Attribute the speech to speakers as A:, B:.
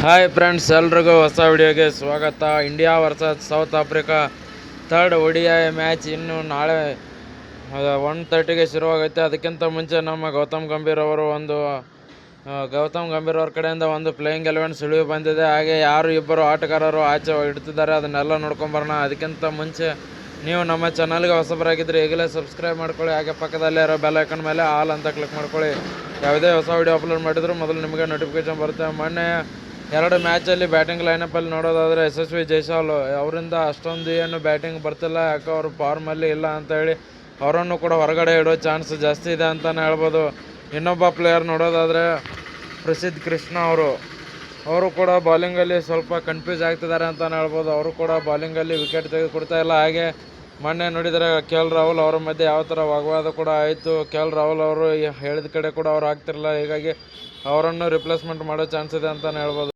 A: Hi friends, ಎಲ್ರಿಗೂ ಹೊಸ ವಿಡಿಯೋಗೆ ಸ್ವಾಗತ. India versus south Africa third ODI match ಇನ್ನು ನಾಳೆ 1:30ಗೆ ಶುರುವಾಗುತ್ತೆ. ಅದಕ್ಕಿಂತ ಮುಂಚೆ ನಮ್ಮ ಗೌತಮ್ ಗಂಭೀರ್ ಅವ್ರ ಕಡೆಯಿಂದ ಒಂದು ಪ್ಲೇಯಿಂಗ್ 11 ಸುಳಿವು ಬಂದಿದೆ. ಹಾಗೆ ಯಾರು ಇಬ್ಬರು ಆಟಗಾರರು ಆಚೆ ಇಡ್ತಿದ್ದಾರೆ ಅದನ್ನೆಲ್ಲ ನೋಡ್ಕೊಂಬರೋಣ. ಅದಕ್ಕಿಂತ ಮುಂಚೆ ನೀವು ನಮ್ಮ ಚಾನಲ್ಗೆ ಹೊಸಬರಾಗಿದ್ದರೆ ಈಗಲೇ ಸಬ್ಸ್ಕ್ರೈಬ್ ಮಾಡ್ಕೊಳ್ಳಿ. ಹಾಗೆ ಪಕ್ಕದಲ್ಲೇ ಇರೋ ಬೆಲ್ ಐಕನ್ ಮೇಲೆ ಆಲ್ ಅಂತ ಕ್ಲಿಕ್ ಮಾಡ್ಕೊಳ್ಳಿ. ಯಾವುದೇ ಹೊಸ ವಿಡಿಯೋ ಅಪ್ಲೋಡ್ ಮಾಡಿದ್ರು ಮೊದಲು ನಿಮಗೆ ನೋಟಿಫಿಕೇಶನ್ ಬರುತ್ತೆ. ಮೊನ್ನೆ 2 ಮ್ಯಾಚಲ್ಲಿ ಬ್ಯಾಟಿಂಗ್ ಲೈನಪ್ಪಲ್ಲಿ ನೋಡೋದಾದರೆ ಯಶಸ್ವಿ ಜೈಸ್ವಾಲ್ ಅವರಿಂದ ಅಷ್ಟೊಂದು ಏನು ಬ್ಯಾಟಿಂಗ್ ಬರ್ತಿಲ್ಲ. ಯಾಕೆ ಅವರು ಫಾರ್ಮಲ್ಲಿ ಇಲ್ಲ ಅಂತ ಹೇಳಿ ಅವರನ್ನು ಕೂಡ ಹೊರಗಡೆ ಇಡೋ ಚಾನ್ಸ್ ಜಾಸ್ತಿ ಇದೆ ಅಂತಲೇ ಹೇಳ್ಬೋದು. ಇನ್ನೊಬ್ಬ ಪ್ಲೇಯರ್ ನೋಡೋದಾದರೆ ಪ್ರಸಿದ್ಧ ಕೃಷ್ಣ ಅವರು ಕೂಡ ಬೌಲಿಂಗಲ್ಲಿ ಸ್ವಲ್ಪ ಕನ್ಫ್ಯೂಸ್ ಆಗ್ತಿದ್ದಾರೆ ಅಂತಲೇ ಹೇಳ್ಬೋದು. ಅವರು ಕೂಡ ಬೌಲಿಂಗಲ್ಲಿ ವಿಕೆಟ್ ತೆಗೆದುಕೊಡ್ತಾ ಇಲ್ಲ. ಹಾಗೆ ಮೊನ್ನೆ ನೋಡಿದರೆ KL ರಾಹುಲ್ ಅವರ ಮಧ್ಯೆ ಯಾವ ಥರ ವಾಗ್ವಾದ ಕೂಡ ಆಯಿತು. KL ರಾಹುಲ್ ಅವರು ಹೇಳಿದ ಕಡೆ ಕೂಡ ಅವ್ರು ಆಗ್ತಿರಲಿಲ್ಲ. ಹೀಗಾಗಿ ಅವರನ್ನು ರಿಪ್ಲೇಸ್ಮೆಂಟ್ ಮಾಡೋ ಚಾನ್ಸ್ ಇದೆ ಅಂತಲೇ ಹೇಳ್ಬೋದು.